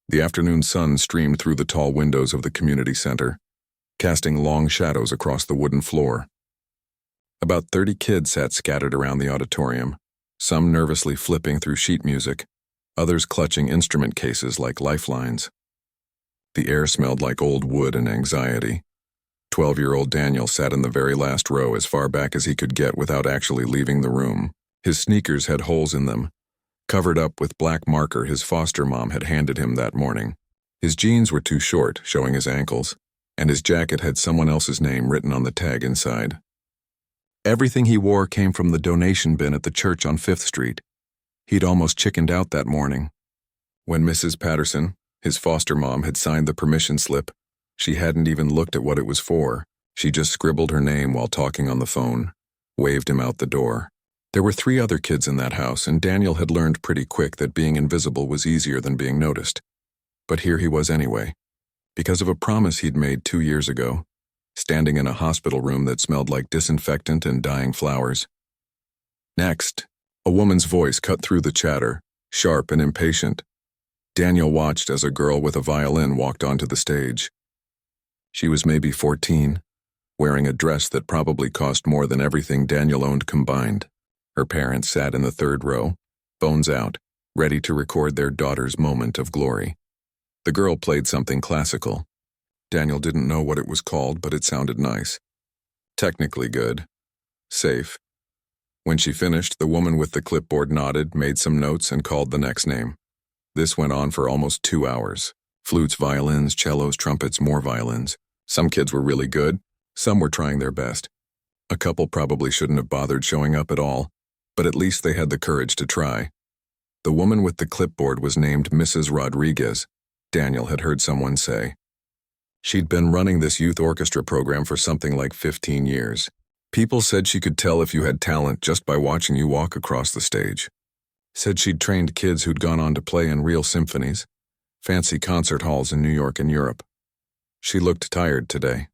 The afternoon sun streamed through the tall windows of the community center, casting long shadows across the wooden floor. About 30 kids sat scattered around the auditorium, some nervously flipping through sheet music, others clutching instrument cases like lifelines. The air smelled like old wood and anxiety. 12-year-old Daniel sat in the very last row as far back as he could get without actually leaving the room. His sneakers had holes in them, covered up with black marker his foster mom had handed him that morning. His jeans were too short, showing his ankles, and his jacket had someone else's name written on the tag inside. Everything he wore came from the donation bin at the church on 5th Street. He'd almost chickened out that morning. When Mrs. Patterson, his foster mom, had signed the permission slip, she hadn't even looked at what it was for. She just scribbled her name while talking on the phone, waved him out the door. There were 3 other kids in that house, and Daniel had learned pretty quick that being invisible was easier than being noticed. But here he was anyway, because of a promise he'd made 2 years ago, standing in a hospital room that smelled like disinfectant and dying flowers. Next, a woman's voice cut through the chatter, sharp and impatient. Daniel watched as a girl with a violin walked onto the stage. She was maybe 14, wearing a dress that probably cost more than everything Daniel owned combined. Her parents sat in the 3rd row, phones out, ready to record their daughter's moment of glory. The girl played something classical. Daniel didn't know what it was called, but it sounded nice. Technically good. Safe. When she finished, the woman with the clipboard nodded, made some notes, and called the next name. This went on for almost 2 hours. Flutes, violins, cellos, trumpets, more violins. Some kids were really good. Some were trying their best. A couple probably shouldn't have bothered showing up at all, but at least they had the courage to try. The woman with the clipboard was named Mrs. Rodriguez, Daniel had heard someone say. She'd been running this youth orchestra program for something like 15 years. People said she could tell if you had talent just by watching you walk across the stage. Said she'd trained kids who'd gone on to play in real symphonies, fancy concert halls in New York and Europe. She looked tired today.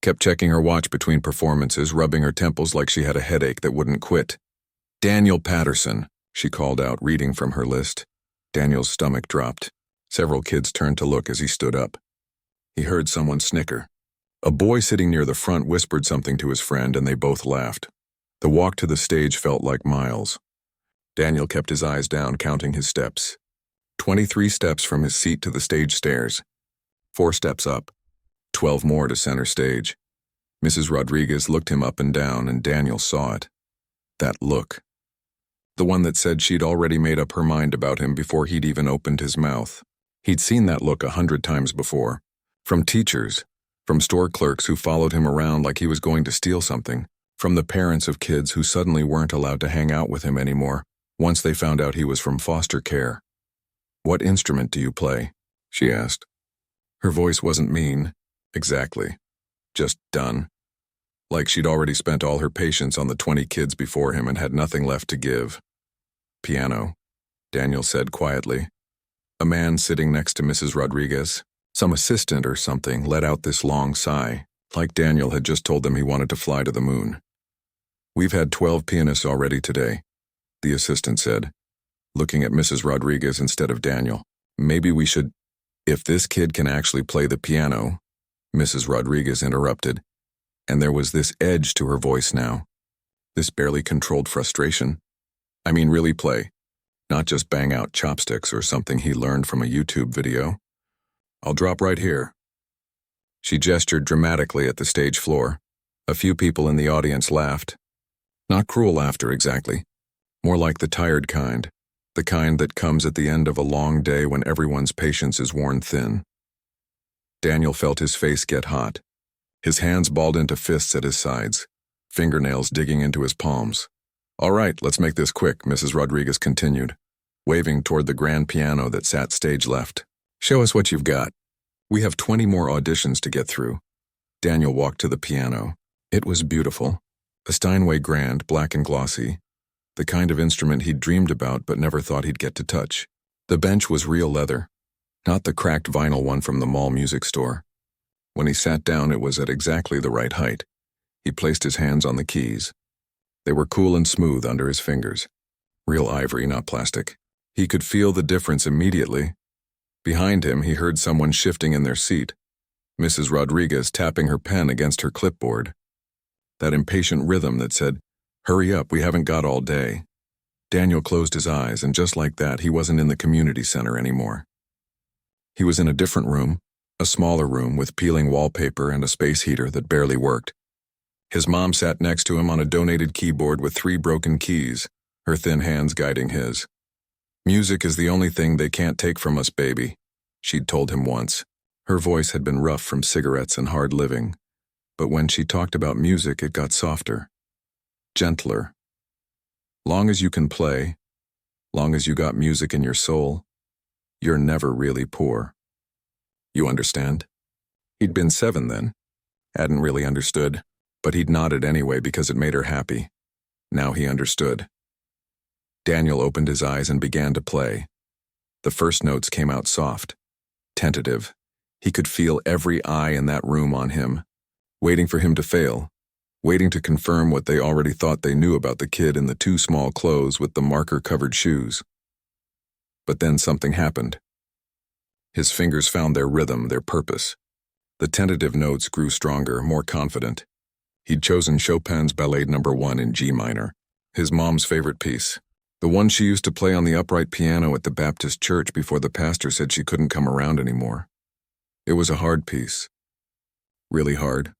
Kept checking her watch between performances, rubbing her temples like she had a headache that wouldn't quit. Daniel Patterson, she called out, reading from her list. Daniel's stomach dropped. Several kids turned to look as he stood up. He heard someone snicker. A boy sitting near the front whispered something to his friend, and they both laughed. The walk to the stage felt like miles. Daniel kept his eyes down, counting his steps. 23 steps from his seat to the stage stairs. 4 steps up. 12 more to center stage. Mrs. Rodriguez looked him up and down, and Daniel saw it. That look. The one that said she'd already made up her mind about him before he'd even opened his mouth. He'd seen that look 100 times before. From teachers, from store clerks who followed him around like he was going to steal something, from the parents of kids who suddenly weren't allowed to hang out with him anymore once they found out he was from foster care. "What instrument do you play?" she asked. Her voice wasn't mean, exactly, just done. Like she'd already spent all her patience on the 20 kids before him and had nothing left to give. "Piano," Daniel said quietly. A man sitting next to Mrs. Rodriguez, some assistant or something, let out this long sigh, like Daniel had just told them he wanted to fly to the moon. "We've had 12 pianists already today," the assistant said, looking at Mrs. Rodriguez instead of Daniel. "Maybe we should—" "If this kid can actually play the piano," Mrs. Rodriguez interrupted, and there was this edge to her voice now, this barely controlled frustration. "I mean really play, not just bang out chopsticks or something he learned from a YouTube video. I'll drop right here." She gestured dramatically at the stage floor. A few people in the audience laughed. Not cruel laughter exactly, more like the tired kind, the kind that comes at the end of a long day when everyone's patience is worn thin. Daniel felt his face get hot. His hands balled into fists at his sides, fingernails digging into his palms. "All right, let's make this quick," Mrs. Rodriguez continued, waving toward the grand piano that sat stage left. "Show us what you've got. We have 20 more auditions to get through." Daniel walked to the piano. It was beautiful. A Steinway grand, black and glossy, the kind of instrument he'd dreamed about but never thought he'd get to touch. The bench was real leather, not the cracked vinyl one from the mall music store. When he sat down, it was at exactly the right height. He placed his hands on the keys. They were cool and smooth under his fingers. Real ivory, not plastic. He could feel the difference immediately. Behind him, he heard someone shifting in their seat, Mrs. Rodriguez tapping her pen against her clipboard. That impatient rhythm that said, "Hurry up, we haven't got all day." Daniel closed his eyes, and just like that, he wasn't in the community center anymore. He was in a different room, a smaller room with peeling wallpaper and a space heater that barely worked. His mom sat next to him on a donated keyboard with 3 broken keys, her thin hands guiding his. "Music is the only thing they can't take from us, baby," she'd told him once. Her voice had been rough from cigarettes and hard living, but when she talked about music, it got softer, gentler. Long as you can play, long as you got music in your soul, you're never really poor. You understand? He'd been 7 then. Hadn't really understood, but he'd nodded anyway because it made her happy. Now he understood. Daniel opened his eyes and began to play. The first notes came out soft, tentative. He could feel every eye in that room on him, waiting for him to fail, waiting to confirm what they already thought they knew about the kid in the too small clothes with the marker-covered shoes. But then something happened. His fingers found their rhythm, their purpose. The tentative notes grew stronger, more confident. He'd chosen Chopin's Ballet No. 1 in G minor, his mom's favorite piece, the one she used to play on the upright piano at the Baptist church before the pastor said she couldn't come around anymore. It was a hard piece. Really hard.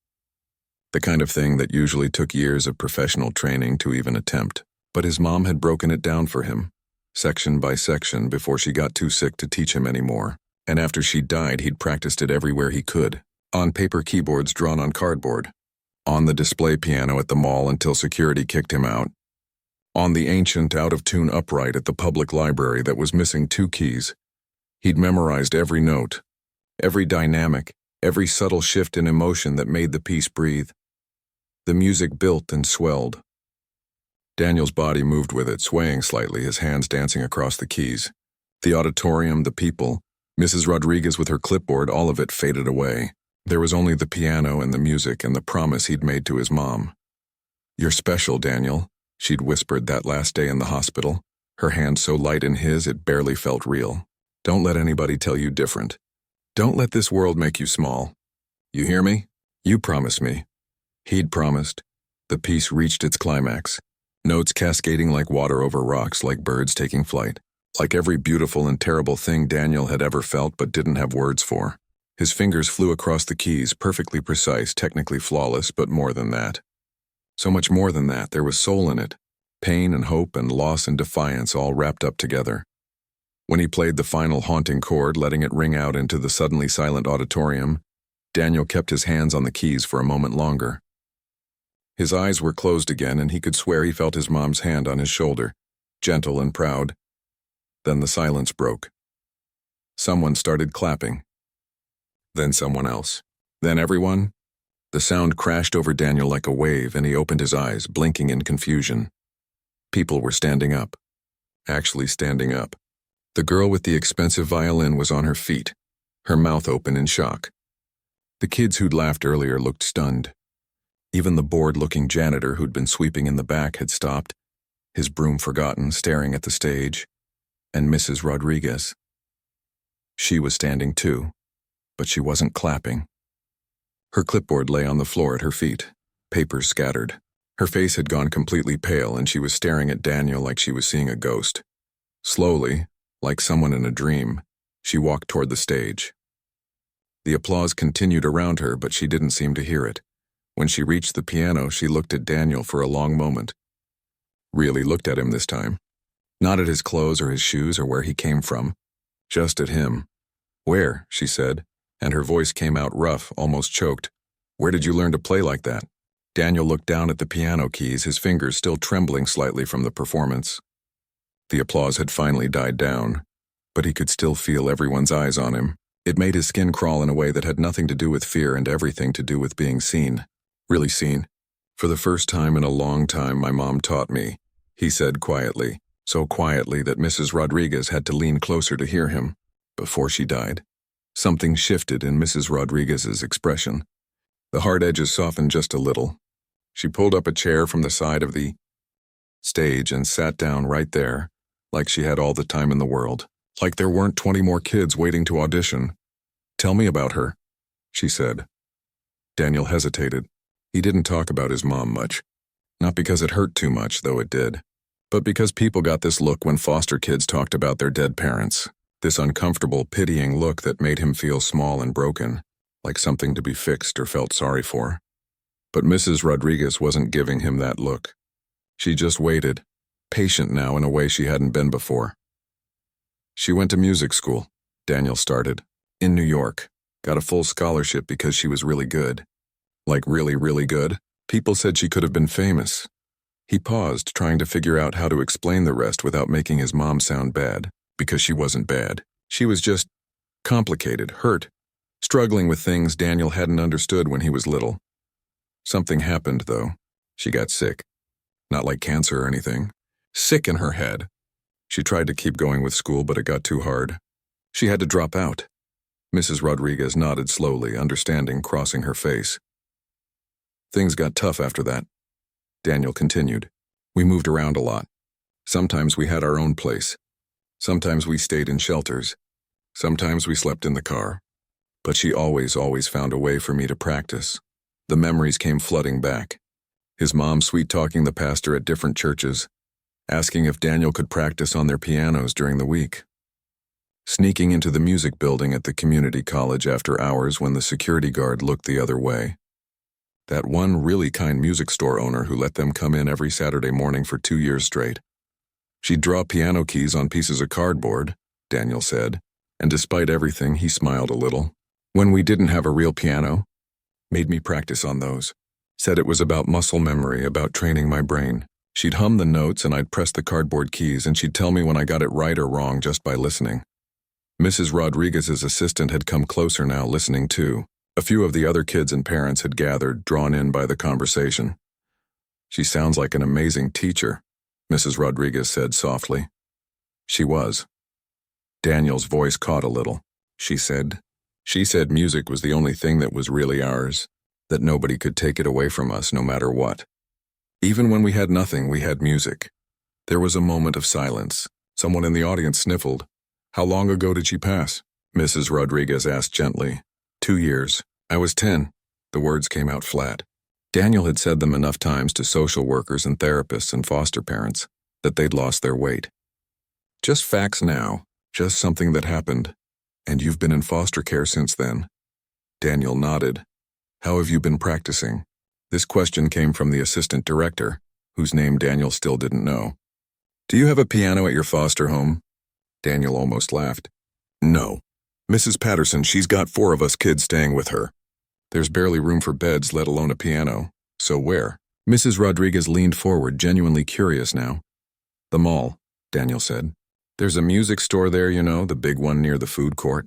The kind of thing that usually took years of professional training to even attempt. But his mom had broken it down for him, section by section, before she got too sick to teach him anymore. And after she died, he'd practiced it everywhere he could. On paper keyboards drawn on cardboard. On the display piano at the mall until security kicked him out. On the ancient, out-of-tune upright at the public library that was missing 2 keys. He'd memorized every note, every dynamic, every subtle shift in emotion that made the piece breathe. The music built and swelled. Daniel's body moved with it, swaying slightly, his hands dancing across the keys. The auditorium, the people, Mrs. Rodriguez with her clipboard, all of it faded away. There was only the piano and the music and the promise he'd made to his mom. "You're special, Daniel," she'd whispered that last day in the hospital, her hand so light in his it barely felt real. "Don't let anybody tell you different. Don't let this world make you small. You hear me? You promise me." He'd promised. The piece reached its climax, notes cascading like water over rocks, like birds taking flight, like every beautiful and terrible thing Daniel had ever felt but didn't have words for. His fingers flew across the keys, perfectly precise, technically flawless, but more than that. So much more than that, there was soul in it, pain and hope and loss and defiance all wrapped up together. When he played the final haunting chord, letting it ring out into the suddenly silent auditorium, Daniel kept his hands on the keys for a moment longer. His eyes were closed again, and he could swear he felt his mom's hand on his shoulder, gentle and proud. Then the silence broke. Someone started clapping. Then someone else. Then everyone. The sound crashed over Daniel like a wave, and he opened his eyes, blinking in confusion. People were standing up. Actually standing up. The girl with the expensive violin was on her feet, her mouth open in shock. The kids who'd laughed earlier looked stunned. Even the bored-looking janitor who'd been sweeping in the back had stopped, his broom forgotten, staring at the stage. And Mrs. Rodriguez. She was standing too, but she wasn't clapping. Her clipboard lay on the floor at her feet, papers scattered. Her face had gone completely pale, and she was staring at Daniel like she was seeing a ghost. Slowly, like someone in a dream, she walked toward the stage. The applause continued around her, but she didn't seem to hear it. When she reached the piano, she looked at Daniel for a long moment. Really looked at him this time. Not at his clothes or his shoes or where he came from. Just at him. "Where?" she said, and her voice came out rough, almost choked. "Where did you learn to play like that?" Daniel looked down at the piano keys, his fingers still trembling slightly from the performance. The applause had finally died down, but he could still feel everyone's eyes on him. It made his skin crawl in a way that had nothing to do with fear and everything to do with being seen. Really seen. "For the first time in a long time, my mom taught me," he said quietly, so quietly that Mrs. Rodriguez had to lean closer to hear him. Before she died. Something shifted in Mrs. Rodriguez's expression. The hard edges softened just a little. She pulled up a chair from the side of the stage and sat down right there, like she had all the time in the world. Like there weren't 20 more kids waiting to audition. "Tell me about her," she said. Daniel hesitated. He didn't talk about his mom much. Not because it hurt too much, though it did, but because people got this look when foster kids talked about their dead parents. This uncomfortable, pitying look that made him feel small and broken, like something to be fixed or felt sorry for. But Mrs. Rodriguez wasn't giving him that look. She just waited, patient now in a way she hadn't been before. "She went to music school," Daniel started, "in New York. Got a full scholarship because she was really good." "Like really, really good? People said she could have been famous." He paused, trying to figure out how to explain the rest without making his mom sound bad, because she wasn't bad. She was just complicated, hurt, struggling with things Daniel hadn't understood when he was little. Something happened, though. She got sick. Not like cancer or anything. Sick in her head. She tried to keep going with school, but it got too hard. She had to drop out. Mrs. Rodriguez nodded slowly, understanding crossing her face. "Things got tough after that," Daniel continued. "We moved around a lot. Sometimes we had our own place. Sometimes we stayed in shelters. Sometimes we slept in the car. But she always found a way for me to practice." The memories came flooding back. His mom sweet-talking the pastor at different churches, asking if Daniel could practice on their pianos during the week. Sneaking into the music building at the community college after hours when the security guard looked the other way. That one really kind music store owner who let them come in every Saturday morning for 2 years straight. She'd draw piano keys on pieces of cardboard, Daniel said, and despite everything, he smiled a little. When we didn't have a real piano, made me practice on those. Said it was about muscle memory, about training my brain. She'd hum the notes and I'd press the cardboard keys and she'd tell me when I got it right or wrong just by listening. Mrs. Rodriguez's assistant had come closer now, listening too. A few of the other kids and parents had gathered, drawn in by the conversation. "She sounds like an amazing teacher," Mrs. Rodriguez said softly. She was. Daniel's voice caught a little. She said music was the only thing that was really ours, that nobody could take it away from us no matter what. Even when we had nothing, we had music. There was a moment of silence. Someone in the audience sniffled. "How long ago did she pass?" Mrs. Rodriguez asked gently. 2 years. I was 10. The words came out flat. Daniel had said them enough times to social workers and therapists and foster parents that they'd lost their weight. Just facts now, just something that happened. "And you've been in foster care since then?" Daniel nodded. "How have you been practicing?" This question came from the assistant director, whose name Daniel still didn't know. "Do you have a piano at your foster home?" Daniel almost laughed. "No. Mrs. Patterson, she's got 4 of us kids staying with her. There's barely room for beds, let alone a piano. So where?" Mrs. Rodriguez leaned forward, genuinely curious now. "The mall," Daniel said. "There's a music store there, you know, the big one near the food court.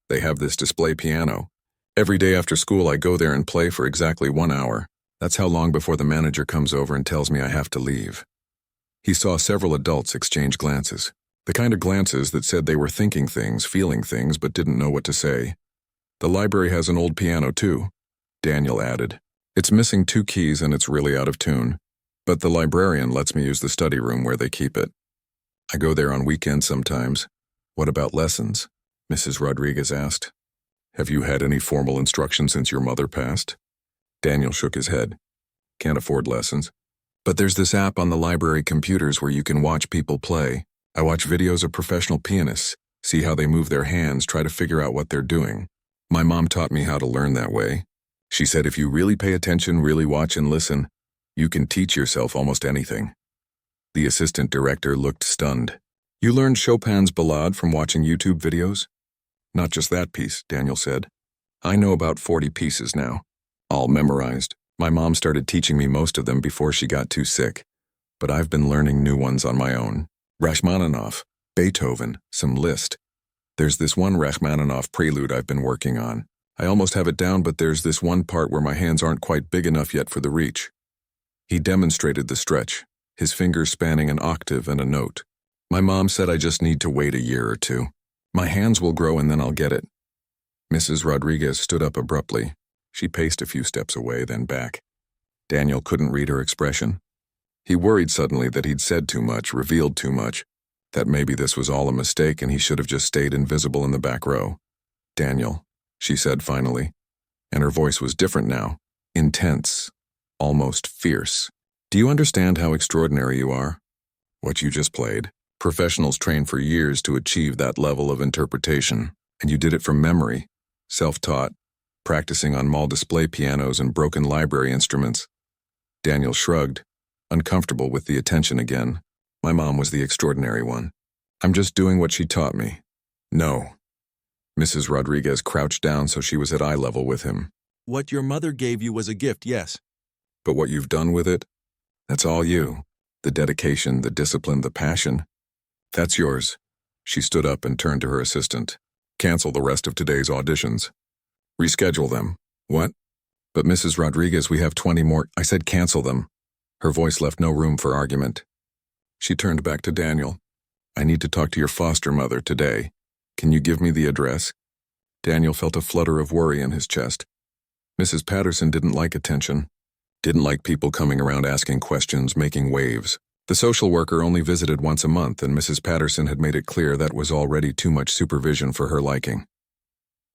They have this display piano. Every day after school I go there and play for exactly 1 hour. That's how long before the manager comes over and tells me I have to leave." He saw several adults exchange glances. The kind of glances that said they were thinking things, feeling things, but didn't know what to say. "The library has an old piano too," Daniel added. "It's missing 2 keys and it's really out of tune. But the librarian lets me use the study room where they keep it. I go there on weekends sometimes." "What about lessons?" Mrs. Rodriguez asked. "Have you had any formal instruction since your mother passed?" Daniel shook his head. "Can't afford lessons. But there's this app on the library computers where you can watch people play. I watch videos of professional pianists, see how they move their hands, try to figure out what they're doing. My mom taught me how to learn that way. She said if you really pay attention, really watch and listen, you can teach yourself almost anything." The assistant director looked stunned. "You learned Chopin's Ballade from watching YouTube videos?" "Not just that piece," Daniel said. "I know about 40 pieces now. All memorized. My mom started teaching me most of them before she got too sick. But I've been learning new ones on my own. Rachmaninoff, Beethoven, some Liszt. There's this one Rachmaninoff prelude I've been working on. I almost have it down, but there's this one part where my hands aren't quite big enough yet for the reach." He demonstrated the stretch, his fingers spanning an octave and a note. "My mom said I just need to wait a year or 2. My hands will grow and then I'll get it." Mrs. Rodriguez stood up abruptly. She paced a few steps away, then back. Daniel couldn't read her expression. He worried suddenly that he'd said too much, revealed too much, that maybe this was all a mistake and he should have just stayed invisible in the back row. "Daniel," she said finally, and her voice was different now, intense, almost fierce. "Do you understand how extraordinary you are? What you just played. Professionals train for years to achieve that level of interpretation, and you did it from memory, self-taught, practicing on mall display pianos and broken library instruments." Daniel shrugged, uncomfortable with the attention again. "My mom was the extraordinary one. I'm just doing what she taught me." "No." Mrs. Rodriguez crouched down so she was at eye level with him. "What your mother gave you was a gift, yes. "But what you've done with it? That's all you. The dedication, the discipline, the passion. That's yours." She stood up and turned to her assistant. "Cancel the rest of today's auditions. Reschedule them." "What?" "But Mrs. Rodriguez, we have 20 more." "I said cancel them." Her voice left no room for argument. She turned back to Daniel. "I need to talk to your foster mother today. Can you give me the address?" Daniel felt a flutter of worry in his chest. Mrs. Patterson didn't like attention, didn't like people coming around asking questions, making waves. The social worker only visited once a month, and Mrs. Patterson had made it clear that was already too much supervision for her liking.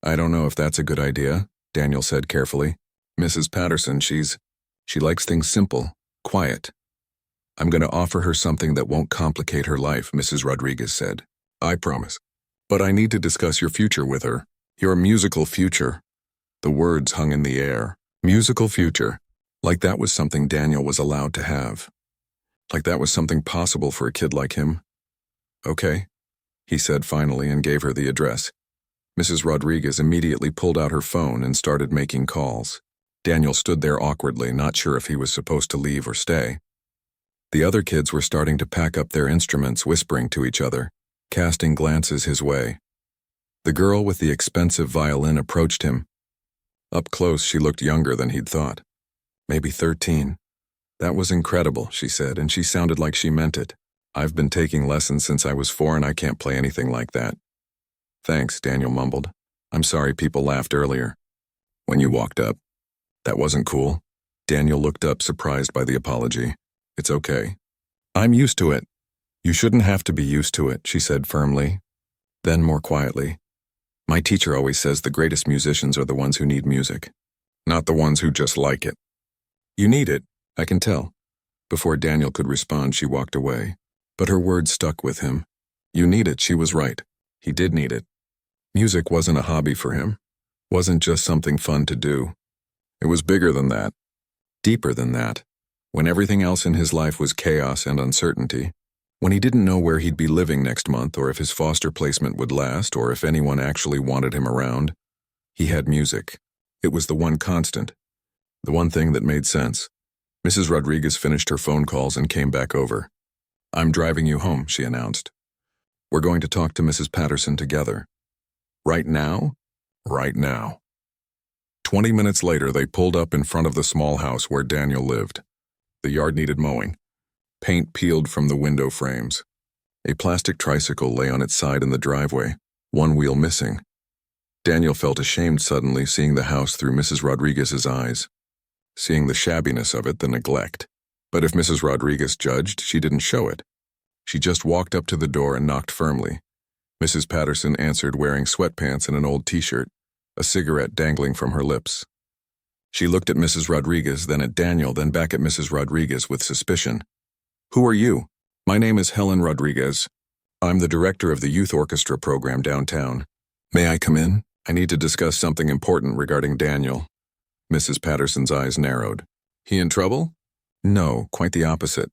"I don't know if that's a good idea," Daniel said carefully. "Mrs. Patterson, she likes things simple, quiet. I'm going to offer her something that won't complicate her life," Mrs. Rodriguez said. "I promise. But I need to discuss your future with her. Your musical future." The words hung in the air. Musical future. Like that was something Daniel was allowed to have. Like that was something possible for a kid like him. "Okay," he said finally and gave her the address. Mrs. Rodriguez immediately pulled out her phone and started making calls. Daniel stood there awkwardly, not sure if he was supposed to leave or stay. The other kids were starting to pack up their instruments, whispering to each other, casting glances his way. The girl with the expensive violin approached him. Up close, she looked younger than he'd thought. Maybe 13. "That was incredible," she said, and she sounded like she meant it. "I've been taking lessons since I was 4 and I can't play anything like that." "Thanks," Daniel mumbled. "I'm sorry people laughed earlier when you walked up. That wasn't cool." Daniel looked up, surprised by the apology. "It's okay. I'm used to it." "You shouldn't have to be used to it," she said firmly. Then more quietly, "My teacher always says the greatest musicians are the ones who need music, not the ones who just like it. You need it, I can tell." Before Daniel could respond, she walked away. But her words stuck with him. You need it, she was right. He did need it. Music wasn't a hobby for him, wasn't just something fun to do. It was bigger than that, deeper than that. When everything else in his life was chaos and uncertainty, when he didn't know where he'd be living next month or if his foster placement would last or if anyone actually wanted him around, he had music. It was the one constant, the one thing that made sense. Mrs. Rodriguez finished her phone calls and came back over. "I'm driving you home," she announced. "We're going to talk to Mrs. Patterson together." "Right now?" "Right now." 20 minutes later, they pulled up in front of the small house where Daniel lived. The yard needed mowing. Paint peeled from the window frames. A plastic tricycle lay on its side in the driveway, one wheel missing. Daniel felt ashamed suddenly, seeing the house through Mrs. Rodriguez's eyes, seeing the shabbiness of it, the neglect. But if Mrs. Rodriguez judged, she didn't show it. She just walked up to the door and knocked firmly. Mrs. Patterson answered wearing sweatpants and an old t-shirt, a cigarette dangling from her lips. She looked at Mrs. Rodriguez, then at Daniel, then back at Mrs. Rodriguez with suspicion. "Who are you?" "My name is Helen Rodriguez. I'm the director of the youth orchestra program downtown. May I come in? I need to discuss something important regarding Daniel." Mrs. Patterson's eyes narrowed. "He in trouble?" "No, quite the opposite."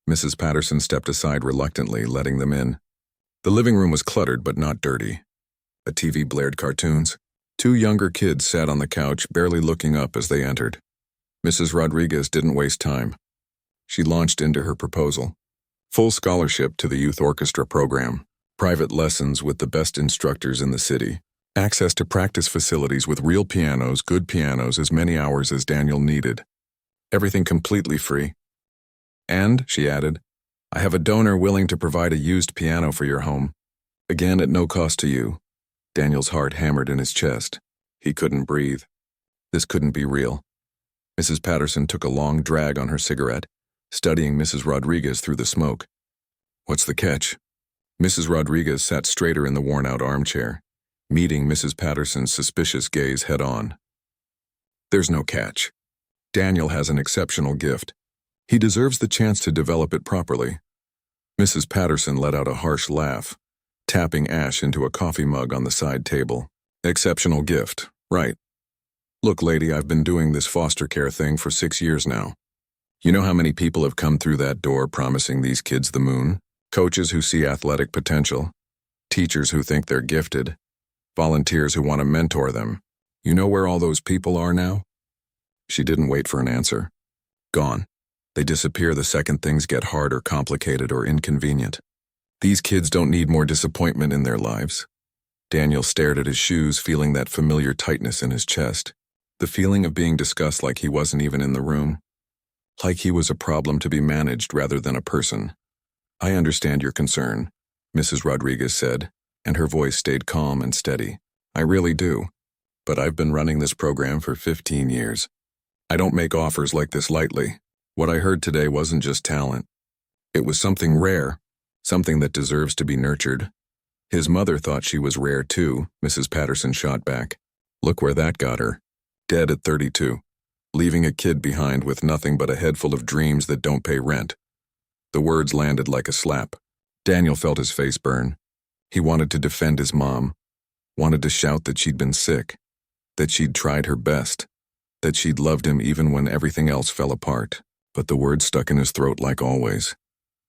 Mrs. Patterson stepped aside reluctantly, letting them in. The living room was cluttered but not dirty. A TV blared cartoons. 2 younger kids sat on the couch, barely looking up as they entered. Mrs. Rodriguez didn't waste time. She launched into her proposal. Full scholarship to the youth orchestra program, private lessons with the best instructors in the city, access to practice facilities with real pianos, good pianos, as many hours as Daniel needed. Everything completely free. "And," she added, "I have a donor willing to provide a used piano for your home. Again, at no cost to you." Daniel's heart hammered in his chest. He couldn't breathe. This couldn't be real. Mrs. Patterson took a long drag on her cigarette, studying Mrs. Rodriguez through the smoke. "What's the catch?" Mrs. Rodriguez sat straighter in the worn-out armchair, meeting Mrs. Patterson's suspicious gaze head-on. There's no catch. Daniel has an exceptional gift. He deserves the chance to develop it properly. Mrs. Patterson let out a harsh laugh, tapping ash into a coffee mug on the side table. Exceptional gift, right. Look, lady, I've been doing this foster care thing for 6 years now. You know how many people have come through that door promising these kids the moon? Coaches who see athletic potential, teachers who think they're gifted, volunteers who want to mentor them. You know where all those people are now? She didn't wait for an answer. Gone. They disappear the second things get hard or complicated or inconvenient. These kids don't need more disappointment in their lives. Daniel stared at his shoes, feeling that familiar tightness in his chest. The feeling of being discussed like he wasn't even in the room. Like he was a problem to be managed rather than a person. I understand your concern, Mrs. Rodriguez said, and her voice stayed calm and steady. I really do. But I've been running this program for 15 years. I don't make offers like this lightly. What I heard today wasn't just talent. It was something rare, something that deserves to be nurtured. His mother thought she was rare too, Mrs. Patterson shot back. Look where that got her. Dead at 32. Leaving a kid behind with nothing but a head full of dreams that don't pay rent. The words landed like a slap. Daniel felt his face burn. He wanted to defend his mom, wanted to shout that she'd been sick, that she'd tried her best, that she'd loved him even when everything else fell apart. But the words stuck in his throat like always.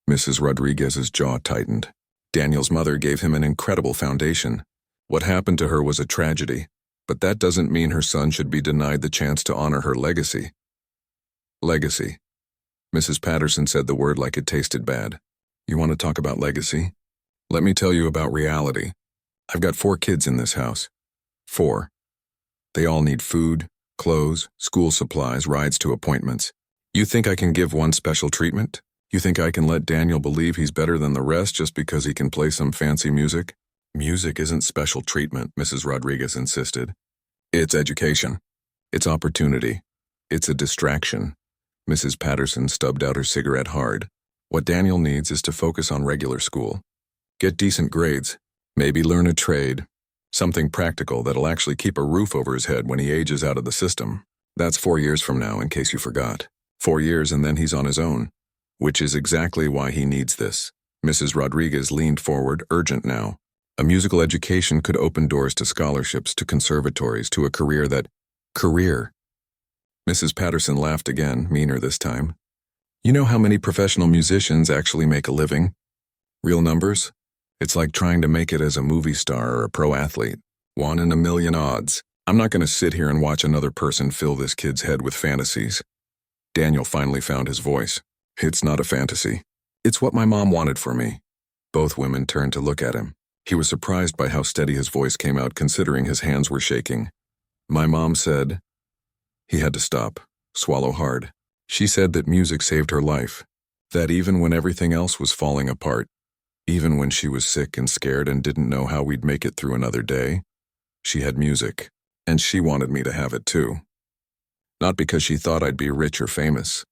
Mrs. Rodriguez's jaw tightened. Daniel's mother gave him an incredible foundation. What happened to her was a tragedy, but that doesn't mean her son should be denied the chance to honor her legacy. Legacy. Mrs. Patterson said the word like it tasted bad. You want to talk about legacy? Let me tell you about reality. I've got 4 kids in this house. 4. They all need food, clothes, school supplies, rides to appointments. You think I can give one special treatment? You think I can let Daniel believe he's better than the rest just because he can play some fancy music? Music isn't special treatment, Mrs. Rodriguez insisted. It's education. It's opportunity. It's a distraction. Mrs. Patterson stubbed out her cigarette hard. What Daniel needs is to focus on regular school. Get decent grades. Maybe learn a trade. Something practical that'll actually keep a roof over his head when he ages out of the system. That's 4 years from now, in case you forgot. 4 years and then he's on his own. Which is exactly why he needs this. Mrs. Rodriguez leaned forward, urgent now. A musical education could open doors to scholarships, to conservatories, to a career that... Career. Mrs. Patterson laughed again, meaner this time. You know how many professional musicians actually make a living? Real numbers? It's like trying to make it as a movie star or a pro athlete. 1 in a million odds. I'm not going to sit here and watch another person fill this kid's head with fantasies. Daniel finally found his voice. It's not a fantasy. It's what my mom wanted for me. Both women turned to look at him. He was surprised by how steady his voice came out considering his hands were shaking. My mom said... He had to stop, swallow hard. She said that music saved her life. That even when everything else was falling apart, even when she was sick and scared and didn't know how we'd make it through another day, she had music, and she wanted me to have it too. Not because she thought I'd be rich or famous,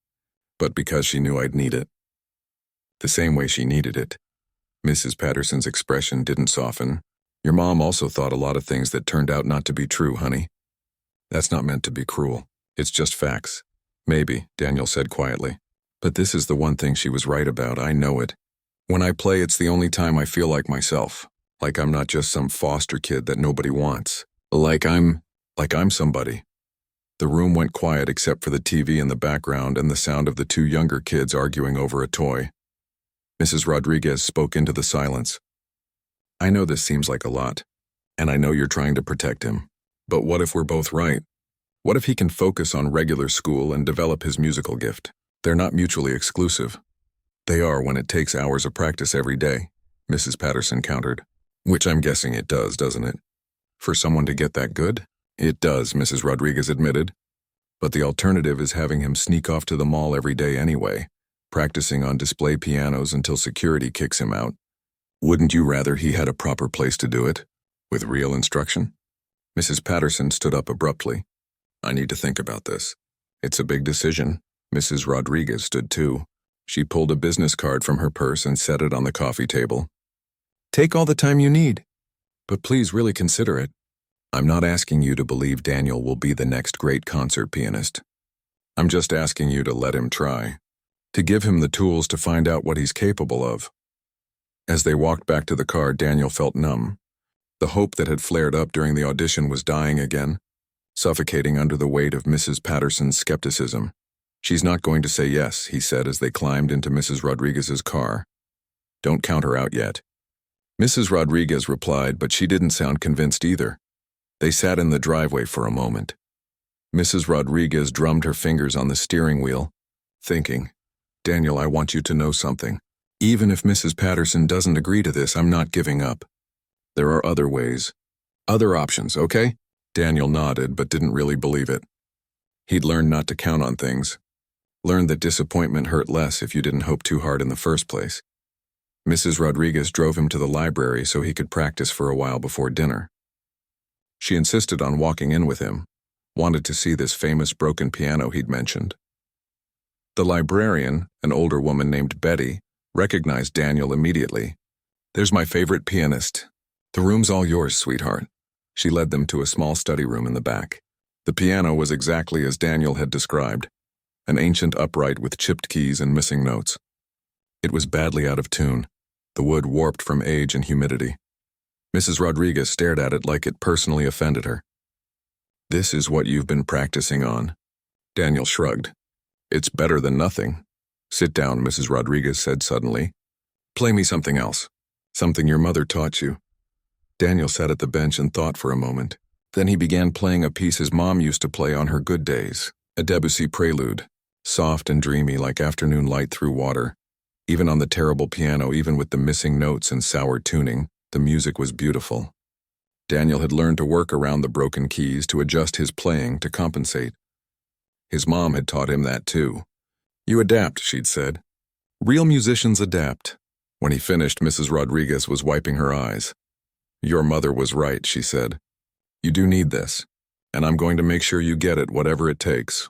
but because she knew I'd need it. The same way she needed it. Mrs. Patterson's expression didn't soften. Your mom also thought a lot of things that turned out not to be true, honey. That's not meant to be cruel. It's just facts. Maybe, Daniel said quietly. But this is the one thing she was right about, I know it. When I play, it's the only time I feel like myself. Like I'm not just some foster kid that nobody wants. Like I'm somebody. The room went quiet except for the TV in the background and the sound of the 2 younger kids arguing over a toy. Mrs. Rodriguez spoke into the silence. I know this seems like a lot, and I know you're trying to protect him. But what if we're both right? What if he can focus on regular school and develop his musical gift? They're not mutually exclusive. They are when it takes hours of practice every day, Mrs. Patterson countered. Which I'm guessing it does, doesn't it? For someone to get that good? It does, Mrs. Rodriguez admitted. But the alternative is having him sneak off to the mall every day anyway, practicing on display pianos until security kicks him out. Wouldn't you rather he had a proper place to do it? With real instruction? Mrs. Patterson stood up abruptly. I need to think about this. It's a big decision. Mrs. Rodriguez stood too. She pulled a business card from her purse and set it on the coffee table. Take all the time you need. But please really consider it. I'm not asking you to believe Daniel will be the next great concert pianist. I'm just asking you to let him try, to give him the tools to find out what he's capable of. As they walked back to the car, Daniel felt numb. The hope that had flared up during the audition was dying again, suffocating under the weight of Mrs. Patterson's skepticism. She's not going to say yes, he said as they climbed into Mrs. Rodriguez's car. Don't count her out yet. Mrs. Rodriguez replied, but she didn't sound convinced either. They sat in the driveway for a moment. Mrs. Rodriguez drummed her fingers on the steering wheel, thinking, Daniel, I want you to know something. Even if Mrs. Patterson doesn't agree to this, I'm not giving up. There are other ways. Other options, okay? Daniel nodded, but didn't really believe it. He'd learned not to count on things. Learned that disappointment hurt less if you didn't hope too hard in the first place. Mrs. Rodriguez drove him to the library so he could practice for a while before dinner. She insisted on walking in with him, wanted to see this famous broken piano he'd mentioned. The librarian, an older woman named Betty, recognized Daniel immediately. There's my favorite pianist. The room's all yours, sweetheart. She led them to a small study room in the back. The piano was exactly as Daniel had described, an ancient upright with chipped keys and missing notes. It was badly out of tune, the wood warped from age and humidity. Mrs. Rodriguez stared at it like it personally offended her. This is what you've been practicing on. Daniel shrugged. It's better than nothing. Sit down, Mrs. Rodriguez said suddenly. Play me something else. Something your mother taught you. Daniel sat at the bench and thought for a moment. Then he began playing a piece his mom used to play on her good days, a Debussy prelude, soft and dreamy like afternoon light through water. Even on the terrible piano, even with the missing notes and sour tuning, the music was beautiful. Daniel had learned to work around the broken keys, to adjust his playing, to compensate. His mom had taught him that too. You adapt, she'd said. Real musicians adapt. When he finished, Mrs. Rodriguez was wiping her eyes. Your mother was right, she said. You do need this, and I'm going to make sure you get it, whatever it takes.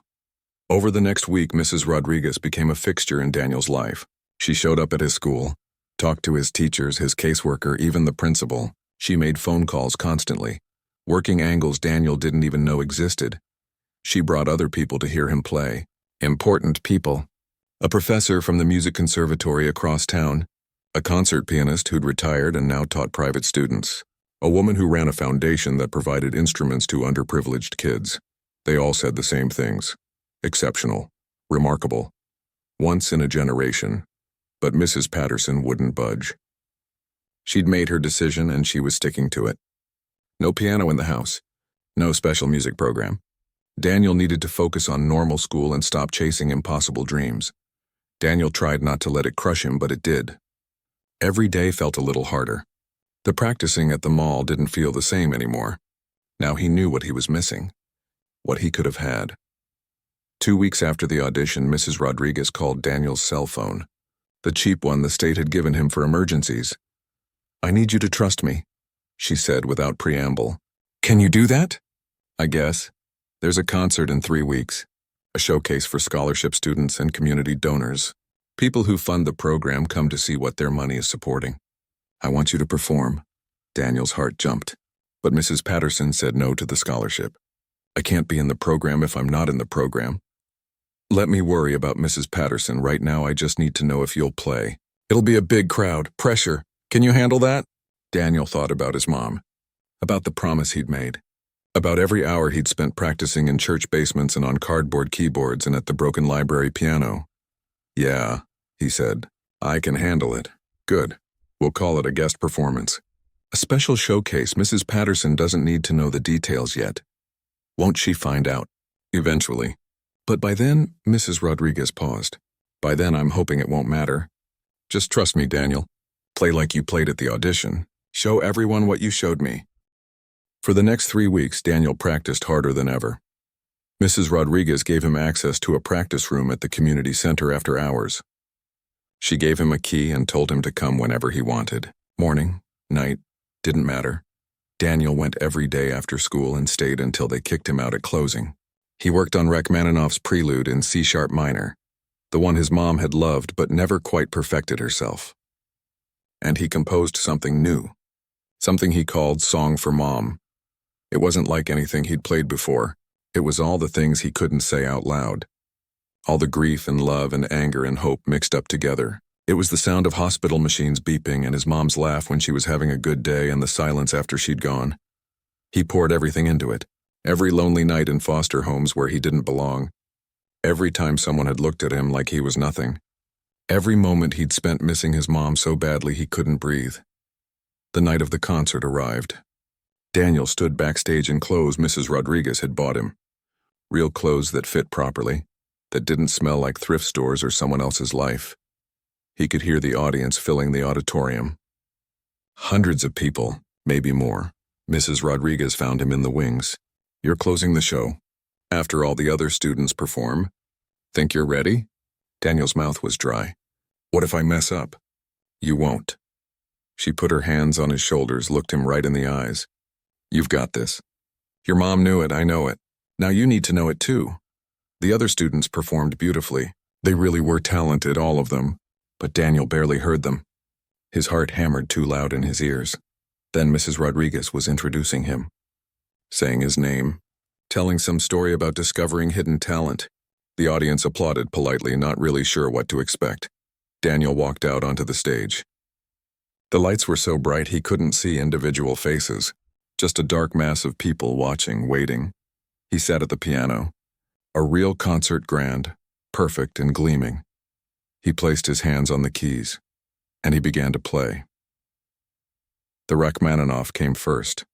Over the next week, Mrs. Rodriguez became a fixture in Daniel's life. She showed up at his school, talked to his teachers, his caseworker, even the principal. She made phone calls constantly, working angles Daniel didn't even know existed. She brought other people to hear him play. Important people. A professor from the music conservatory across town, a concert pianist who'd retired and now taught private students, a woman who ran a foundation that provided instruments to underprivileged kids. They all said the same things. Exceptional. Remarkable. Once in a generation. But Mrs. Patterson wouldn't budge. She'd made her decision and she was sticking to it. No piano in the house. No special music program. Daniel needed to focus on normal school and stop chasing impossible dreams. Daniel tried not to let it crush him, but it did. Every day felt a little harder. The practicing at the mall didn't feel the same anymore. Now he knew what he was missing. What he could have had. 2 weeks after the audition, Mrs. Rodriguez called Daniel's cell phone, the cheap one the state had given him for emergencies. I need you to trust me, she said without preamble. Can you do that? I guess. There's a concert in 3 weeks, a showcase for scholarship students and community donors. People who fund the program come to see what their money is supporting. I want you to perform. Daniel's heart jumped, but Mrs. Patterson said no to the scholarship. I can't be in the program if I'm not in the program. Let me worry about Mrs. Patterson. Right now I just need to know if you'll play. It'll be a big crowd, pressure. Can you handle that? Daniel thought about his mom, about the promise he'd made, about every hour he'd spent practicing in church basements and on cardboard keyboards and at the broken library piano. Yeah, he said, I can handle it. Good. We'll call it a guest performance. A special showcase. Mrs. Patterson doesn't need to know the details yet. Won't she find out? Eventually. But by then, Mrs. Rodriguez paused. By then, I'm hoping it won't matter. Just trust me, Daniel. Play like you played at the audition. Show everyone what you showed me. For the next 3 weeks, Daniel practiced harder than ever. Mrs. Rodriguez gave him access to a practice room at the community center after hours. She gave him a key and told him to come whenever he wanted. Morning, night, didn't matter. Daniel went every day after school and stayed until they kicked him out at closing. He worked on Rachmaninoff's prelude in C-sharp minor, the one his mom had loved but never quite perfected herself. and he composed something new. Something he called Song for Mom. It wasn't like anything he'd played before. It was all the things he couldn't say out loud. All the grief and love and anger and hope mixed up together. It was the sound of hospital machines beeping and his mom's laugh when she was having a good day and the silence after she'd gone. He poured everything into it. Every lonely night in foster homes where he didn't belong. Every time someone had looked at him like he was nothing. Every moment he'd spent missing his mom so badly he couldn't breathe. The night of the concert arrived. Daniel stood backstage in clothes Mrs. Rodriguez had bought him. Real clothes that fit properly, that didn't smell like thrift stores or someone else's life. He could hear the audience filling the auditorium. Hundreds of people, maybe more. Mrs. Rodriguez found him in the wings. "You're closing the show. After all the other students perform. Think you're ready?" Daniel's mouth was dry. "What if I mess up?" "You won't." She put her hands on his shoulders, looked him right in the eyes. "You've got this. Your mom knew it, I know it. Now you need to know it too." The other students performed beautifully. They really were talented, all of them. But Daniel barely heard them. His heart hammered too loud in his ears. Then Mrs. Rodriguez was introducing him. Saying his name. Telling some story about discovering hidden talent. The audience applauded politely, not really sure what to expect. Daniel walked out onto the stage. The lights were so bright he couldn't see individual faces. Just a dark mass of people watching, waiting. He sat at the piano. A real concert grand, perfect and gleaming. He placed his hands on the keys, and he began to play. The Rachmaninoff came first.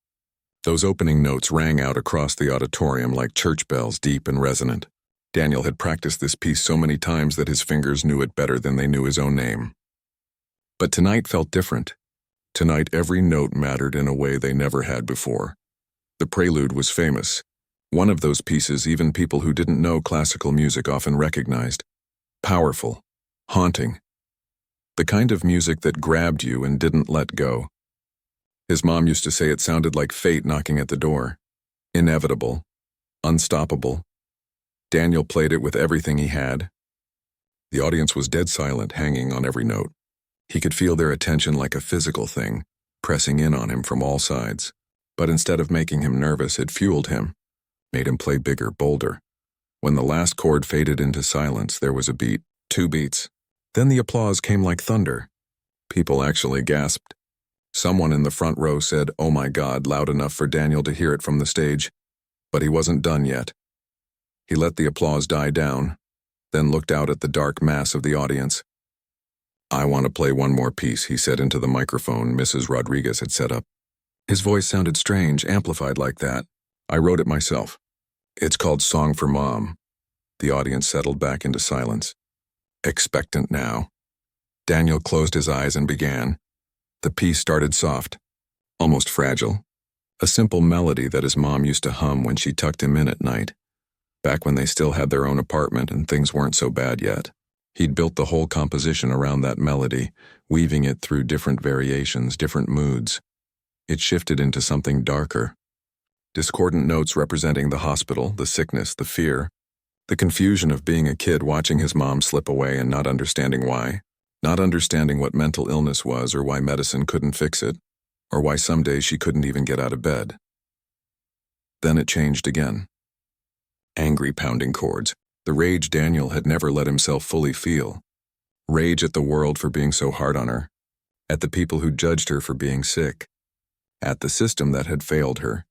Those opening notes rang out across the auditorium like church bells, deep and resonant. Daniel had practiced this piece so many times that his fingers knew it better than they knew his own name. But tonight felt different. Tonight every note mattered in a way they never had before. The prelude was famous. One of those pieces even people who didn't know classical music often recognized. Powerful. Haunting. The kind of music that grabbed you and didn't let go. His mom used to say it sounded like fate knocking at the door. Inevitable. Unstoppable. Daniel played it with everything he had. The audience was dead silent, hanging on every note. He could feel their attention like a physical thing, pressing in on him from all sides. But instead of making him nervous, it fueled him, made him play bigger, bolder. When the last chord faded into silence, there was a beat, 2 beats. Then the applause came like thunder. People actually gasped. Someone in the front row said, "Oh my God," loud enough for Daniel to hear it from the stage. But he wasn't done yet. He let the applause die down, then looked out at the dark mass of the audience. "I want to play one more piece," he said into the microphone Mrs. Rodriguez had set up. His voice sounded strange, amplified like that. "I wrote it myself. It's called Song for Mom." The audience settled back into silence. Expectant now. Daniel closed his eyes and began. The piece started soft, almost fragile. A simple melody that his mom used to hum when she tucked him in at night, back when they still had their own apartment and things weren't so bad yet. He'd built the whole composition around that melody, weaving it through different variations, different moods. It shifted into something darker. Discordant notes representing the hospital, the sickness, the fear, the confusion of being a kid watching his mom slip away and not understanding why, not understanding what mental illness was or why medicine couldn't fix it, or why some days she couldn't even get out of bed. Then it changed again. Angry pounding chords, the rage Daniel had never let himself fully feel. Rage at the world for being so hard on her, at the people who judged her for being sick, at the system that had failed her,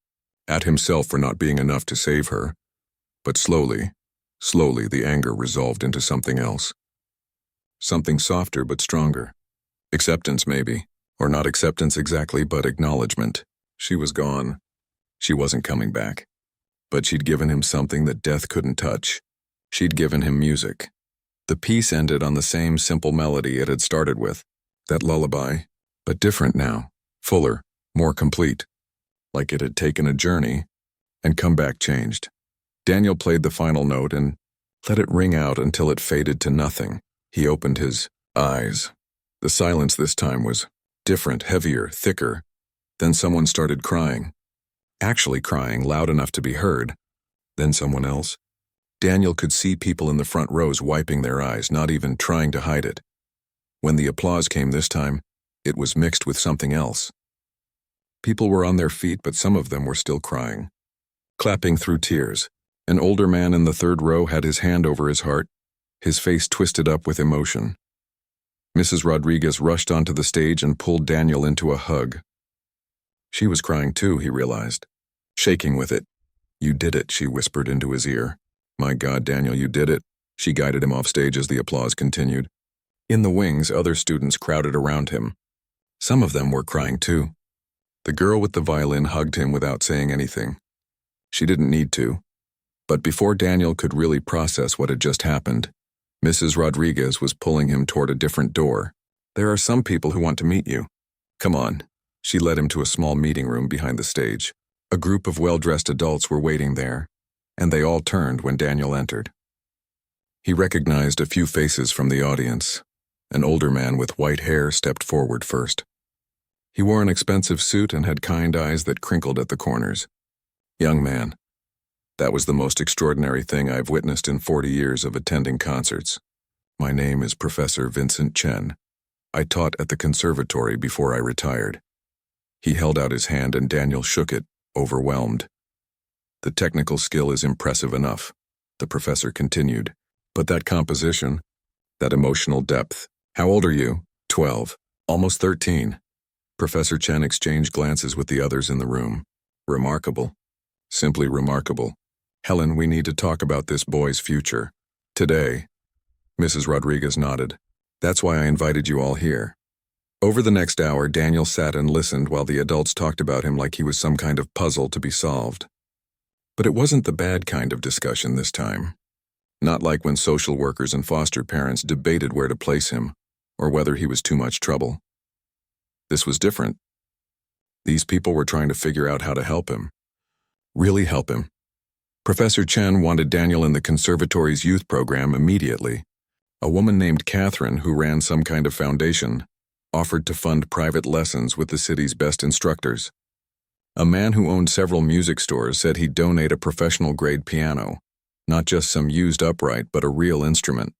at himself for not being enough to save her. But slowly, the anger resolved into something else. Something softer but stronger. Acceptance maybe, or not acceptance exactly, but acknowledgement. She was gone. She wasn't coming back. But she'd given him something that death couldn't touch. She'd given him music. The piece ended on the same simple melody it had started with, that lullaby, but different now, fuller, more complete. Like it had taken a journey and come back changed. Daniel played the final note and let it ring out until it faded to nothing. He opened his eyes. The silence this time was different, heavier, thicker. Then someone started crying. Actually crying, loud enough to be heard. Then someone else. Daniel could see people in the front rows wiping their eyes, not even trying to hide it. When the applause came this time, It was mixed with something else. People were on their feet, but some of them were still crying, clapping through tears. An older man in the third row had his hand over his heart, his face twisted up with emotion. Mrs. Rodriguez rushed onto the stage and pulled Daniel into a hug. She was crying too, he realized, shaking with it. "You did it," she whispered into his ear. "My God, Daniel, you did it." She guided him off stage as the applause continued. In the wings, other students crowded around him. Some of them were crying too. The girl with the violin hugged him without saying anything. She didn't need to. But before Daniel could really process what had just happened, Mrs. Rodriguez was pulling him toward a different door. "There are some people who want to meet you. Come on." She led him to a small meeting room behind the stage. A group of well-dressed adults were waiting there, and they all turned when Daniel entered. He recognized a few faces from the audience. An older man with white hair stepped forward first. He wore an expensive suit and had kind eyes that crinkled at the corners. "Young man, that was the most extraordinary thing I've witnessed in 40 years of attending concerts. My name is Professor Vincent Chen. I taught at the conservatory before I retired." He held out his hand and Daniel shook it, overwhelmed. "The technical skill is impressive enough," the professor continued. "But that composition, that emotional depth. How old are you?" 12. "Almost 13. Professor Chen exchanged glances with the others in the room. "Remarkable. Simply remarkable. Helen, we need to talk about this boy's future. Today." Mrs. Rodriguez nodded. "That's why I invited you all here." Over the next hour, Daniel sat and listened while the adults talked about him like he was some kind of puzzle to be solved. But it wasn't the bad kind of discussion this time. Not like when social workers and foster parents debated where to place him, or whether he was too much trouble. This was different. These people were trying to figure out how to help him. Really help him. Professor Chen wanted Daniel in the conservatory's youth program immediately. A woman named Catherine, who ran some kind of foundation, offered to fund private lessons with the city's best instructors. A man who owned several music stores said he'd donate a professional-grade piano, not just some used upright, but a real instrument.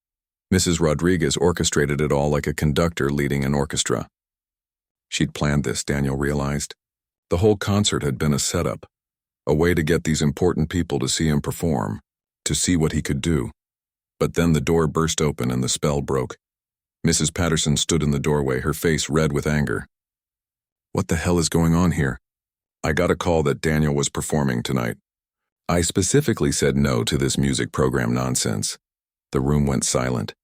Mrs. Rodriguez orchestrated it all like a conductor leading an orchestra. She'd planned this, Daniel realized. The whole concert had been a setup, a way to get these important people to see him perform, to see what he could do. But then the door burst open and the spell broke. Mrs. Patterson stood in the doorway, her face red with anger. "What the hell is going on here?" "I got a call that Daniel was performing tonight. I specifically said no to this music program nonsense." The room went silent.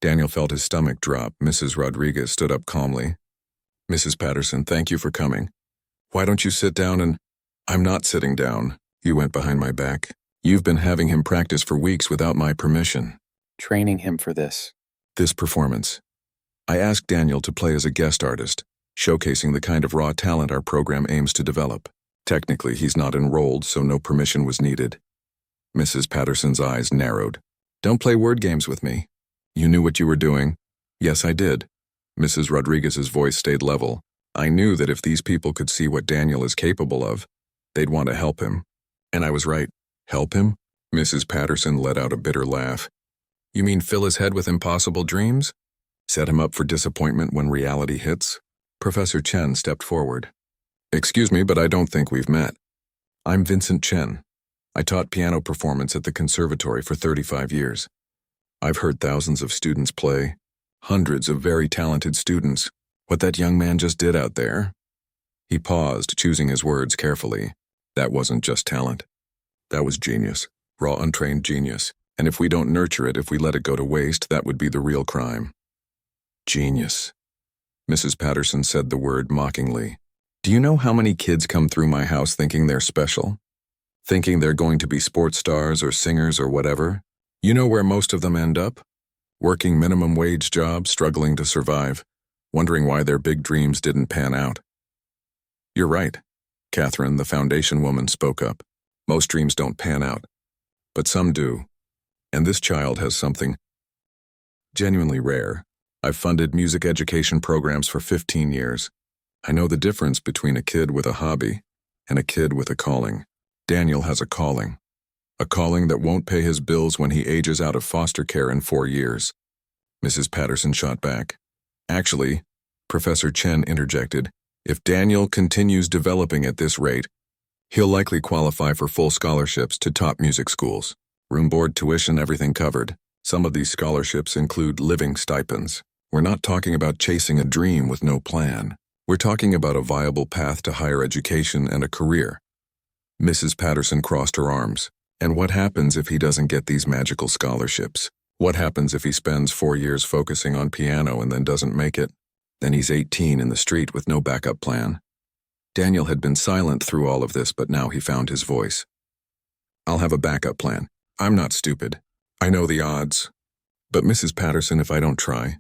Daniel felt his stomach drop. Mrs. Rodriguez stood up calmly. "Mrs. Patterson, thank you for coming. Why don't you sit down and—" "I'm not sitting down." You went behind my back. "You've been having him practice for weeks without my permission." Training him for this. "This performance. I asked Daniel to play as a guest artist, showcasing the kind of raw talent our program aims to develop. Technically, he's not enrolled, so no permission was needed." Mrs. Patterson's eyes narrowed. "Don't play word games with me. You knew what you were doing." "Yes, I did." Mrs. Rodriguez's voice stayed level. "I knew that if these people could see what Daniel is capable of, they'd want to help him. And I was right." "Help him?" Mrs. Patterson let out a bitter laugh. "You mean fill his head with impossible dreams? Set him up for disappointment when reality hits?" Professor Chen stepped forward. "Excuse me, but I don't think we've met. I'm Vincent Chen. I taught piano performance at the conservatory for 35 years. I've heard thousands of students play, hundreds of very talented students. What that young man just did out there..." He paused, choosing his words carefully. "That wasn't just talent. That was genius, raw, untrained genius. And if we don't nurture it, if we let it go to waste, that would be the real crime." "Genius." Mrs. Patterson said the word mockingly. "Do you know how many kids come through my house thinking they're special? Thinking they're going to be sports stars or singers or whatever? You know where most of them end up? Working minimum wage jobs, struggling to survive, wondering why their big dreams didn't pan out." "You're right," Catherine, the foundation woman, spoke up. "Most dreams don't pan out, but some do. And this child has something genuinely rare. I've funded music education programs for 15 years. I know the difference between a kid with a hobby and a kid with a calling. Daniel has a calling that won't pay his bills when he ages out of foster care in 4 years." Mrs. Patterson shot back. "Actually, Professor Chen interjected. If Daniel continues developing at this rate, he'll likely qualify for full scholarships to top music schools. Room, board, tuition, everything covered. Some of these scholarships include living stipends. We're not talking about chasing a dream with no plan. We're talking about a viable path to higher education and a career. Mrs. Patterson crossed her arms. And what happens if he doesn't get these magical scholarships? What happens if he spends 4 years focusing on piano and then doesn't make it? Then he's 18 in the street with no backup plan. Daniel had been silent through all of this, but now he found his voice. I'll have a backup plan. I'm not stupid. I know the odds. But Mrs. Patterson, if I don't try?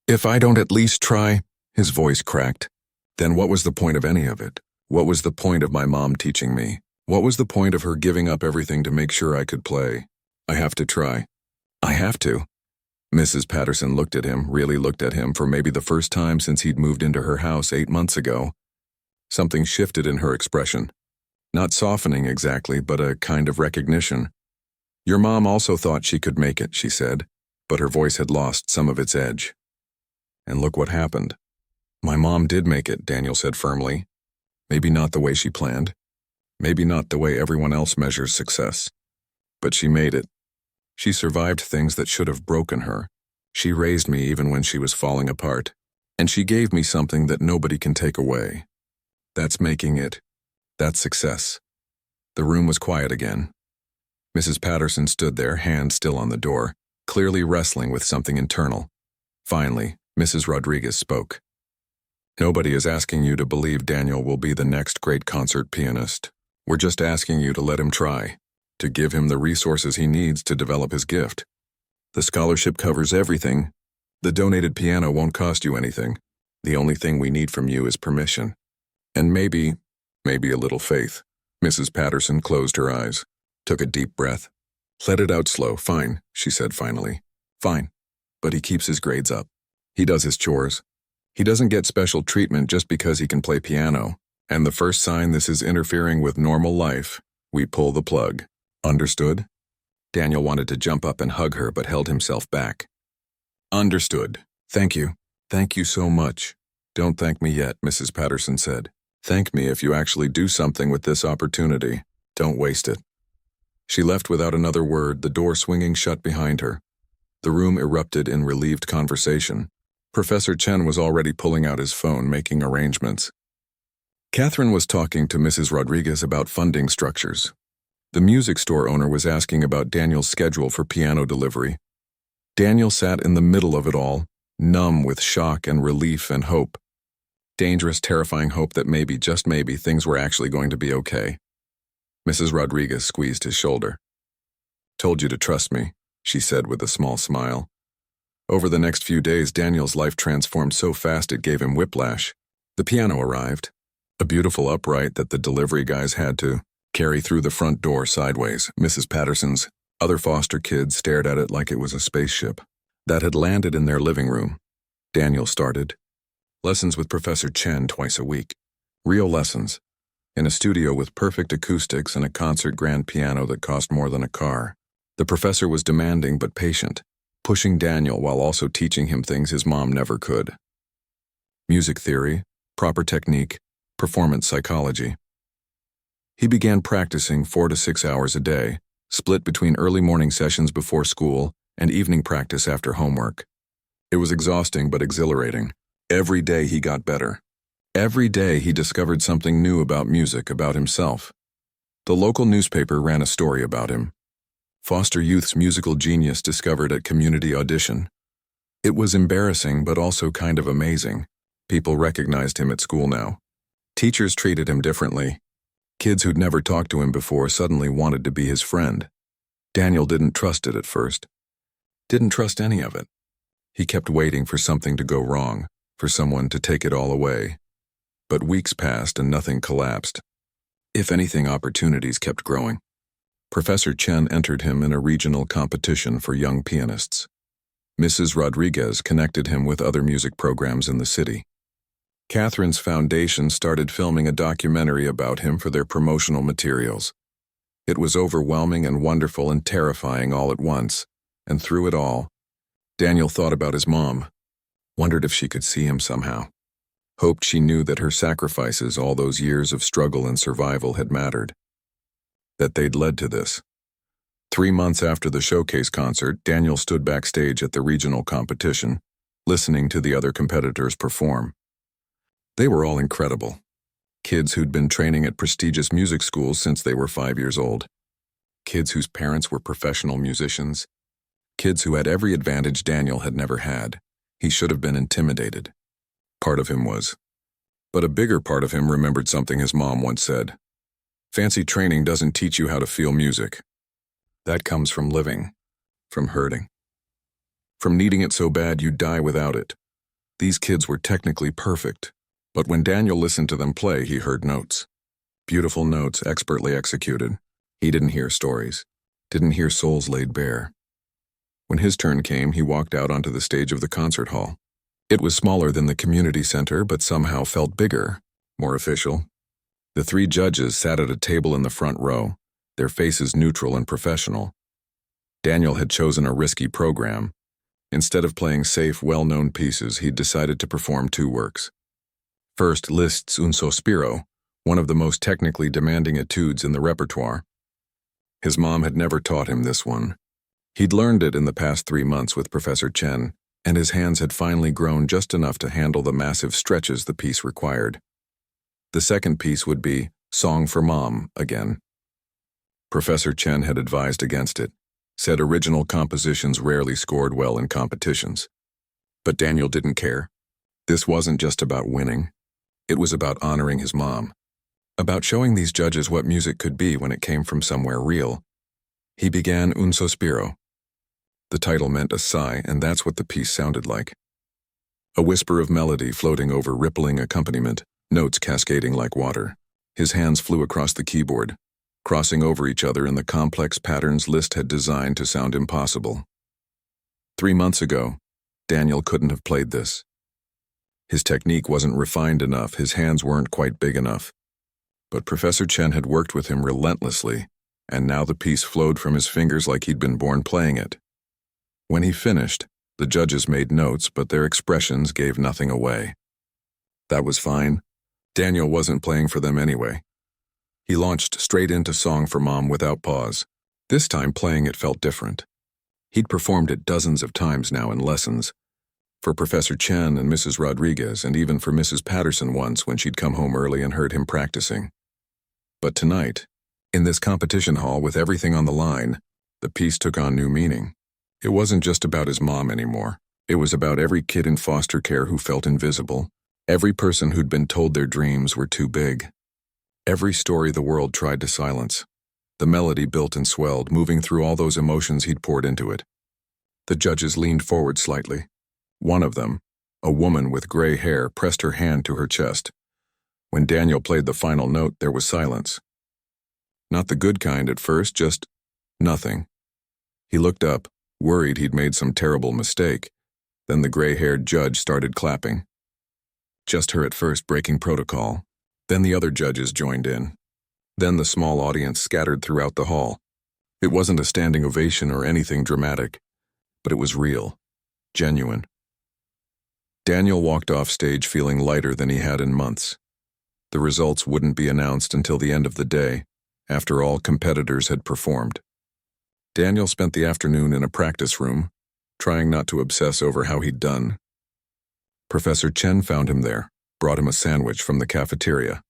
If I don't at least try? His voice cracked. Then what was the point of any of it? What was the point of my mom teaching me? What was the point of her giving up everything to make sure I could play? I have to try. I have to. Mrs. Patterson looked at him, really looked at him for maybe the first time since he'd moved into her house 8 months ago. Something shifted in her expression. Not softening exactly, but a kind of recognition. Your mom also thought she could make it, she said, but her voice had lost some of its edge. And look what happened. My mom did make it, Daniel said firmly. Maybe not the way she planned. Maybe not the way everyone else measures success. But she made it. She survived things that should have broken her. She raised me even when she was falling apart. And she gave me something that nobody can take away. That's making it. That's success. The room was quiet again. Mrs. Patterson stood there, hand still on the door, clearly wrestling with something internal. Finally, Mrs. Rodriguez spoke. Nobody is asking you to believe Daniel will be the next great concert pianist. We're just asking you to let him try, to give him the resources he needs to develop his gift. The scholarship covers everything. The donated piano won't cost you anything. The only thing we need from you is permission. And maybe a little faith. Mrs. Patterson closed her eyes, took a deep breath. Let it out slow. Fine, she said finally. Fine. But he keeps his grades up. He does his chores. He doesn't get special treatment just because he can play piano. And the first sign this is interfering with normal life, we pull the plug. Understood? Daniel wanted to jump up and hug her, but held himself back. Understood. Thank you. Thank you so much. Don't thank me yet, Mrs. Patterson said. Thank me if you actually do something with this opportunity. Don't waste it. She left without another word, the door swinging shut behind her. The room erupted in relieved conversation. Professor Chen was already pulling out his phone, making arrangements. Catherine was talking to Mrs. Rodriguez about funding structures. The music store owner was asking about Daniel's schedule for piano delivery. Daniel sat in the middle of it all, numb with shock and relief and hope. Dangerous, terrifying hope that maybe, just maybe, things were actually going to be okay. Mrs. Rodriguez squeezed his shoulder. Told you to trust me, she said with a small smile. Over the next few days, Daniel's life transformed so fast it gave him whiplash. The piano arrived, a beautiful upright that the delivery guys had to carry through the front door sideways. Mrs. Patterson's other foster kids stared at it like it was a spaceship that had landed in their living room. Daniel started. Lessons with Professor Chen twice a week. Real lessons. In a studio with perfect acoustics and a concert grand piano that cost more than a car. The professor was demanding but patient, pushing Daniel while also teaching him things his mom never could. Music theory, proper technique, performance psychology. He began practicing 4 to 6 hours a day, split between early morning sessions before school and evening practice after homework. It was exhausting but exhilarating. Every day he got better. Every day he discovered something new about music, about himself. The local newspaper ran a story about him. Foster youth's musical genius discovered at community audition. It was embarrassing but also kind of amazing. People recognized him at school now. Teachers treated him differently. Kids who'd never talked to him before suddenly wanted to be his friend. Daniel didn't trust it at first. Didn't trust any of it. He kept waiting for something to go wrong, for someone to take it all away. But weeks passed and nothing collapsed. If anything, opportunities kept growing. Professor Chen entered him in a regional competition for young pianists. Mrs. Rodriguez connected him with other music programs in the city. Catherine's foundation started filming a documentary about him for their promotional materials. It was overwhelming and wonderful and terrifying all at once, and through it all, Daniel thought about his mom, wondered if she could see him somehow. hoped she knew that her sacrifices, all those years of struggle and survival, had mattered, that they'd led to this. 3 months after the showcase concert, Daniel stood backstage at the regional competition, listening to the other competitors perform. They were all incredible. Kids who'd been training at prestigious music schools since they were 5 years old. Kids whose parents were professional musicians. Kids who had every advantage Daniel had never had. He should have been intimidated. Part of him was. But a bigger part of him remembered something his mom once said. Fancy training doesn't teach you how to feel music. That comes from living, from hurting, from needing it so bad you die without it. These kids were technically perfect, but when Daniel listened to them play, he heard notes. Beautiful notes, expertly executed. He didn't hear stories, didn't hear souls laid bare. When his turn came, he walked out onto the stage of the concert hall. It was smaller than the community center, but somehow felt bigger, more official. The 3 judges sat at a table in the front row, their faces neutral and professional. Daniel had chosen a risky program. Instead of playing safe, well-known pieces, he'd decided to perform 2 works. First, Liszt's Un Sospiro, one of the most technically demanding etudes in the repertoire. His mom had never taught him this one. He'd learned it in the past 3 months with Professor Chen, and his hands had finally grown just enough to handle the massive stretches the piece required. The second piece would be Song for Mom again. Professor Chen had advised against it, said original compositions rarely scored well in competitions. But Daniel didn't care. This wasn't just about winning. It was about honoring his mom, about showing these judges what music could be when it came from somewhere real. He began Un Sospiro. The title meant a sigh, and that's what the piece sounded like. A whisper of melody floating over rippling accompaniment, notes cascading like water. His hands flew across the keyboard, crossing over each other in the complex patterns Liszt had designed to sound impossible. 3 months ago, Daniel couldn't have played this. His technique wasn't refined enough, his hands weren't quite big enough. But Professor Chen had worked with him relentlessly, and now the piece flowed from his fingers like he'd been born playing it. When he finished, the judges made notes, but their expressions gave nothing away. That was fine. Daniel wasn't playing for them anyway. He launched straight into Song for Mom without pause. This time playing it felt different. He'd performed it dozens of times now in lessons. For Professor Chen and Mrs. Rodriguez, and even for Mrs. Patterson once when she'd come home early and heard him practicing. But tonight, in this competition hall with everything on the line, the piece took on new meaning. It wasn't just about his mom anymore. It was about every kid in foster care who felt invisible, every person who'd been told their dreams were too big, every story the world tried to silence. The melody built and swelled, moving through all those emotions he'd poured into it. The judges leaned forward slightly. One of them, a woman with gray hair, pressed her hand to her chest. When Daniel played the final note, there was silence. Not the good kind at first, just nothing. He looked up, worried he'd made some terrible mistake. Then the gray-haired judge started clapping. Just her at first, breaking protocol. Then the other judges joined in. Then the small audience scattered throughout the hall. It wasn't a standing ovation or anything dramatic, but it was real, genuine. Daniel walked off stage feeling lighter than he had in months. The results wouldn't be announced until the end of the day, after all competitors had performed. Daniel spent the afternoon in a practice room, trying not to obsess over how he'd done. Professor Chen found him there, brought him a sandwich from the cafeteria.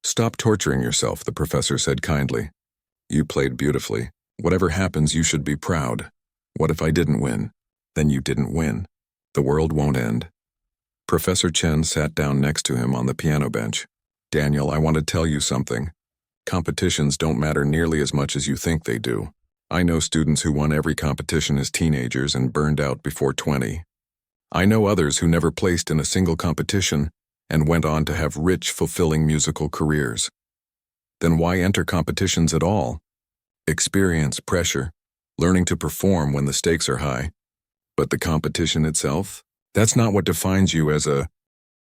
"Stop torturing yourself," the professor said kindly. "You played beautifully. Whatever happens, you should be proud. What if I didn't win? Then you didn't win. The world won't end." Professor Chen sat down next to him on the piano bench. "Daniel, I want to tell you something. Competitions don't matter nearly as much as you think they do. I know students who won every competition as teenagers and burned out before 20. I know others who never placed in a single competition and went on to have rich, fulfilling musical careers. Then why enter competitions at all? Experience, pressure, learning to perform when the stakes are high. But the competition itself? That's not what defines you as a